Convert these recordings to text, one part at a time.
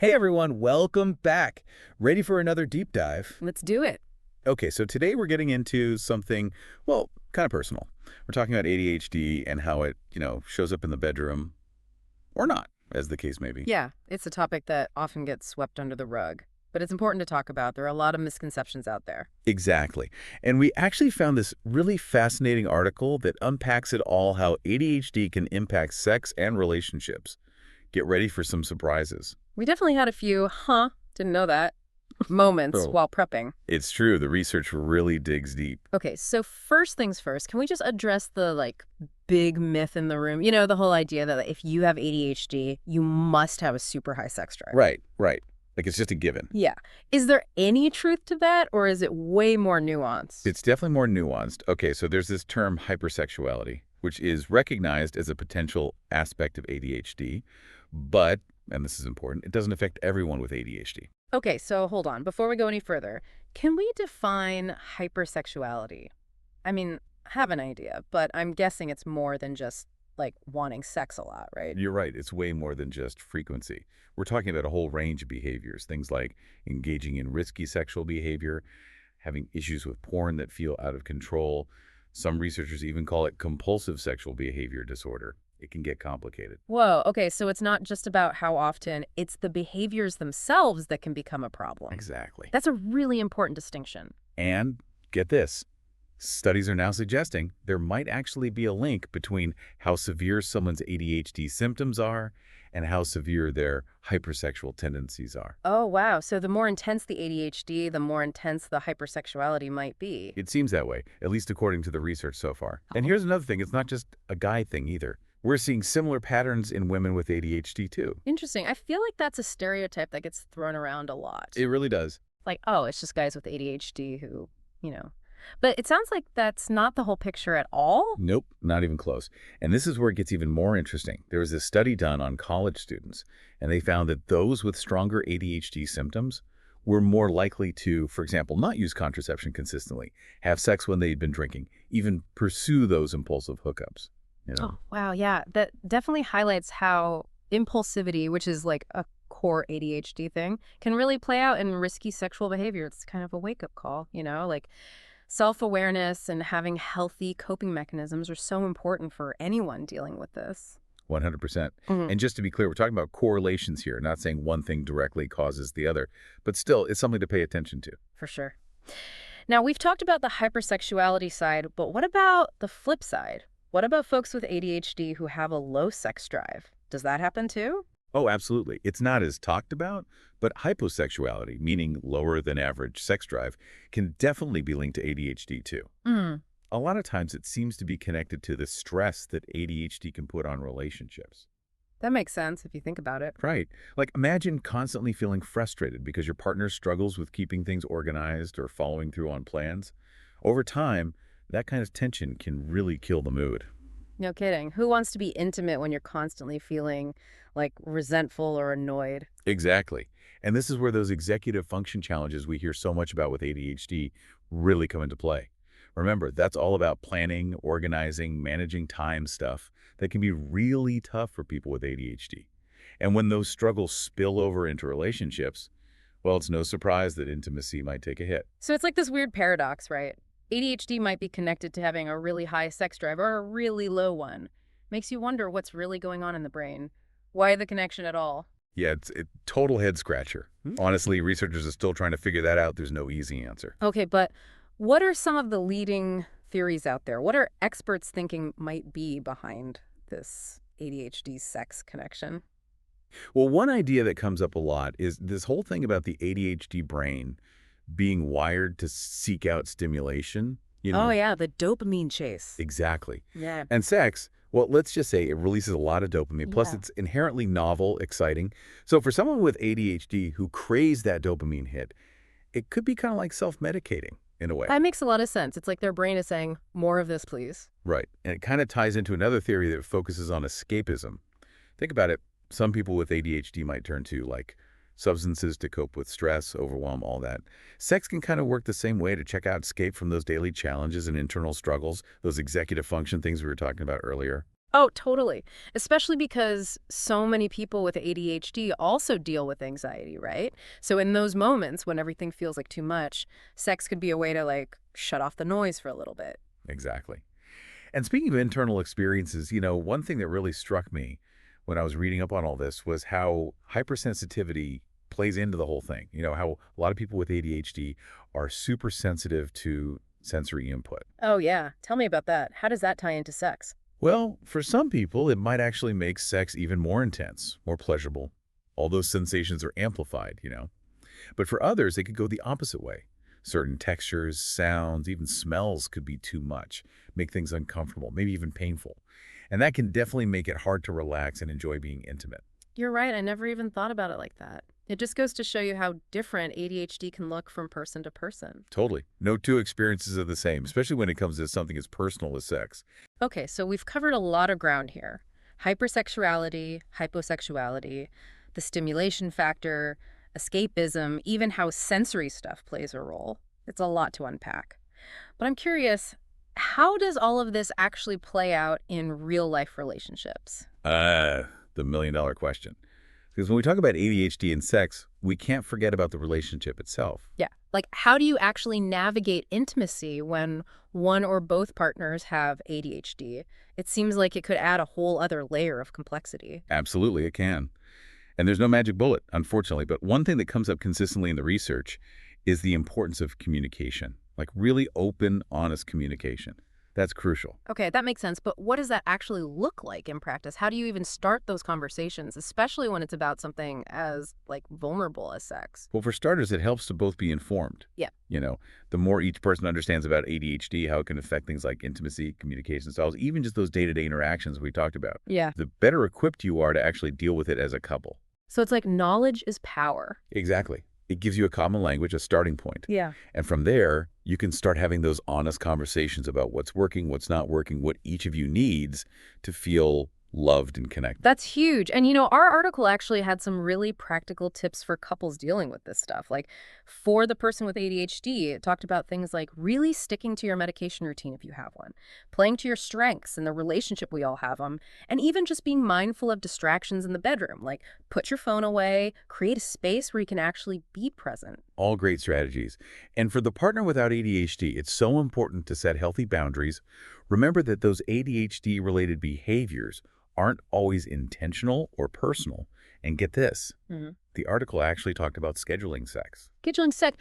Hey everyone, welcome back. Ready for another deep dive? Let's do it. Okay, so today we're getting into something, well, kind of personal. We're talking about ADHD and how it, shows up in the bedroom or not, as the case may be. Yeah, it's a topic that often gets swept under the rug, but it's important to talk about. There are a lot of misconceptions out there. Exactly. And we actually found this really fascinating article that unpacks it all, how ADHD can impact sex and relationships. Get ready for some surprises. We definitely had a few, didn't know that, moments Oh, while prepping. it's true. The research really digs deep. Okay, so first things first, can we just address the, big myth in the room? You know, the whole idea that if you have ADHD, you must have a super high sex drive. Right, right. Like it's just a given. Yeah. Is there any truth to that, or is it way more nuanced? It's definitely more nuanced. Okay, so there's this term hypersexuality, which is recognized as a potential aspect of ADHD, but, and this is important, it doesn't affect everyone with ADHD. Okay, so hold on. Before we go any further, can we define hypersexuality? I mean, I have an idea, but I'm guessing it's more than just, wanting sex a lot, right? You're right, it's way more than just frequency. We're talking about a whole range of behaviors, things like engaging in risky sexual behavior, having issues with porn that feel out of control. Some researchers even call it compulsive sexual behavior disorder. It can get complicated. Whoa, okay, so it's not just about how often, it's the behaviors themselves that can become a problem. Exactly. That's a really important distinction. And get this, studies are now suggesting there might actually be a link between how severe someone's ADHD symptoms are and how severe their hypersexual tendencies are. Oh, wow. So the more intense the ADHD, the more intense the hypersexuality might be. It seems that way, at least according to the research so far. And here's another thing, it's not just a guy thing either. We're seeing similar patterns in women with ADHD too. Interesting. I feel like that's a stereotype that gets thrown around a lot. It really does. Like, oh, it's just guys with ADHD who, you know. But it sounds like that's not the whole picture at all. Nope, not even close. And this is where it gets even more interesting. There was a study done on college students, and they found that those with stronger ADHD symptoms were more likely to, for example, not use contraception consistently, have sex when they'd been drinking, even pursue those impulsive hookups. Oh, wow. Yeah, that definitely highlights how impulsivity, which is like a core ADHD thing, can really play out in risky sexual behavior. It's kind of a wake-up call, like self-awareness and having healthy coping mechanisms are so important for anyone dealing with this. 100%. Mhm. And just to be clear, we're talking about correlations here, not saying one thing directly causes the other, but still, it's something to pay attention to. For sure. Now, we've talked about the hypersexuality side, but what about the flip side? What about folks with ADHD who have a low sex drive? Does that happen too? Oh, absolutely. It's not as talked about, but hyposexuality, meaning lower than average sex drive, can definitely be linked to ADHD too. Mm. A lot of times it seems to be connected to the stress that ADHD can put on relationships. That makes sense if you think about it. Right. Like imagine constantly feeling frustrated because your partner struggles with keeping things organized or following through on plans. Over time, that kind of tension can really kill the mood. No kidding. Who wants to be intimate when you're constantly feeling resentful or annoyed? Exactly. And this is where those executive function challenges we hear so much about with ADHD really come into play. Remember, that's all about planning, organizing, managing time stuff that can be really tough for people with ADHD. And when those struggles spill over into relationships, well, it's no surprise that intimacy might take a hit. So it's like this weird paradox, right? ADHD might be connected to having a really high sex drive or a really low one. Makes you wonder what's really going on in the brain. Why the connection at all? Yeah, it's a total head scratcher. Honestly, researchers are still trying to figure that out. There's no easy answer. Okay, but what are some of the leading theories out there? What are experts thinking might be behind this ADHD sex connection? Well, one idea that comes up a lot is this whole thing about the ADHD brain being wired to seek out stimulation. Oh, yeah, the dopamine chase. Exactly. Yeah. And sex, well, let's just say it releases a lot of dopamine. Plus, Yeah. it's inherently novel, exciting. So for someone with ADHD who craves that dopamine hit, it could be kind of like self-medicating in a way. That makes a lot of sense. It's like their brain is saying, more of this, please. Right. And it kind of ties into another theory that focuses on escapism. Think about it. Some people with ADHD might turn to substances to cope with stress, overwhelm, all that. Sex can kind of work the same way to check out escape from those daily challenges and internal struggles, those executive function things we were talking about earlier. Oh, totally. Especially because so many people with ADHD also deal with anxiety, right? So in those moments when everything feels like too much, sex could be a way to like shut off the noise for a little bit. Exactly. And speaking of internal experiences, one thing that really struck me when I was reading up on all this was how hypersensitivity plays into the whole thing. How a lot of people with ADHD are super sensitive to sensory input. Oh, yeah. Tell me about that. How does that tie into sex? Well, for some people, it might actually make sex even more intense, more pleasurable. All those sensations are amplified. But for others, it could go the opposite way. Certain textures, sounds, even smells could be too much, make things uncomfortable, maybe even painful. And that can definitely make it hard to relax and enjoy being intimate. You're right. I never even thought about it like that. It just goes to show you how different ADHD can look from person to person. Totally. No two experiences are the same, especially when it comes to something as personal as sex. Okay, so we've covered a lot of ground here. Hypersexuality, hyposexuality, the stimulation factor, escapism, even how sensory stuff plays a role. It's a lot to unpack. But I'm curious, how does all of this actually play out in real life relationships? The million-dollar question. Because when we talk about ADHD and sex, we can't forget about the relationship itself. Yeah. Like, how do you actually navigate intimacy when one or both partners have ADHD? It seems like it could add a whole other layer of complexity. Absolutely, it can. And there's no magic bullet, unfortunately. But one thing that comes up consistently in the research is the importance of communication, like really open, honest communication. That's crucial. Okay, that makes sense. But what does that actually look like in practice? How do you even start those conversations, especially when it's about something as, like, vulnerable as sex? Well, for starters, it helps to both be informed. Yeah. The more each person understands about ADHD, how it can affect things like intimacy, communication styles, even just those day-to-day interactions we talked about, Yeah. the better equipped you are to actually deal with it as a couple. So it's like knowledge is power. Exactly. It gives you a common language, a starting point. Yeah. And from there, you can start having those honest conversations about what's working, what's not working, what each of you needs to feel loved and connected. That's huge. And our article actually had some really practical tips for couples dealing with this stuff. Like for the person with ADHD, it talked about things like really sticking to your medication routine if you have one, playing to your strengths and the relationship we all have them, and even just being mindful of distractions in the bedroom, like put your phone away, create a space where you can actually be present. All great strategies. And for the partner without ADHD, it's so important to set healthy boundaries. Remember that those ADHD-related behaviors aren't always intentional or personal. And get this, the article actually talked about scheduling sex. Scheduling sex.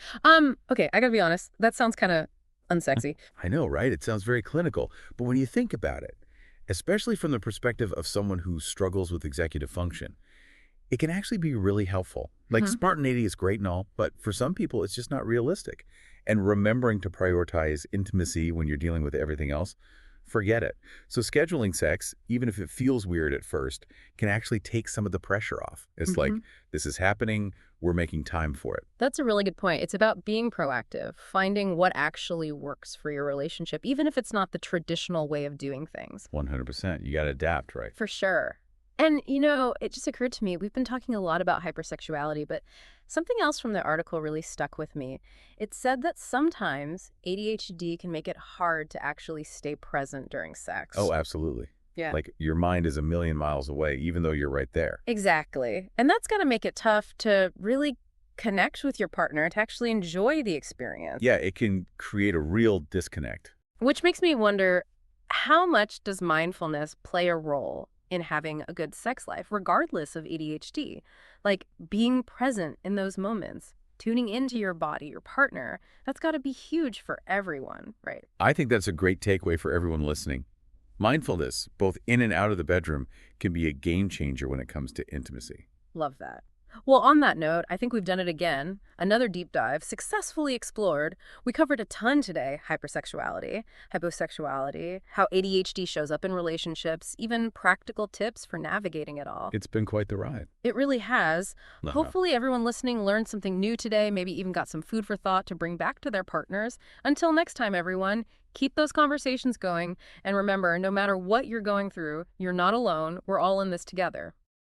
Okay, I gotta be honest. That sounds kind of unsexy. I know, right? It sounds very clinical. But when you think about it, especially from the perspective of someone who struggles with executive function, it can actually be really helpful. Like spontaneity is great and all, but for some people, it's just not realistic. And remembering to prioritize intimacy when you're dealing with everything else, forget it. So scheduling sex, even if it feels weird at first, can actually take some of the pressure off. It's like, this is happening, we're making time for it. That's a really good point. It's about being proactive, finding what actually works for your relationship, even if it's not the traditional way of doing things. 100%. You got to adapt, right? For sure. And, it just occurred to me, we've been talking a lot about hypersexuality, but something else from the article really stuck with me. It said that sometimes ADHD can make it hard to actually stay present during sex. Oh, absolutely. Yeah. Like your mind is a million miles away, even though you're right there. Exactly. And that's got to make it tough to really connect with your partner, to actually enjoy the experience. Yeah, it can create a real disconnect. Which makes me wonder, how much does mindfulness play a role in having a good sex life, regardless of ADHD? Like being present in those moments, tuning into your body, your partner, that's got to be huge for everyone, right? I think that's a great takeaway for everyone listening. Mindfulness, both in and out of the bedroom, can be a game changer when it comes to intimacy. Love that. Well, on that note, I think we've done it again. Another deep dive, successfully explored. We covered a ton today: hypersexuality, hyposexuality, how ADHD shows up in relationships, even practical tips for navigating it all. It's been quite the ride. It really has. Hopefully everyone listening learned something new today, maybe even got some food for thought to bring back to their partners. Until next time, everyone, keep those conversations going. And remember, no matter what you're going through, you're not alone. We're all in this together.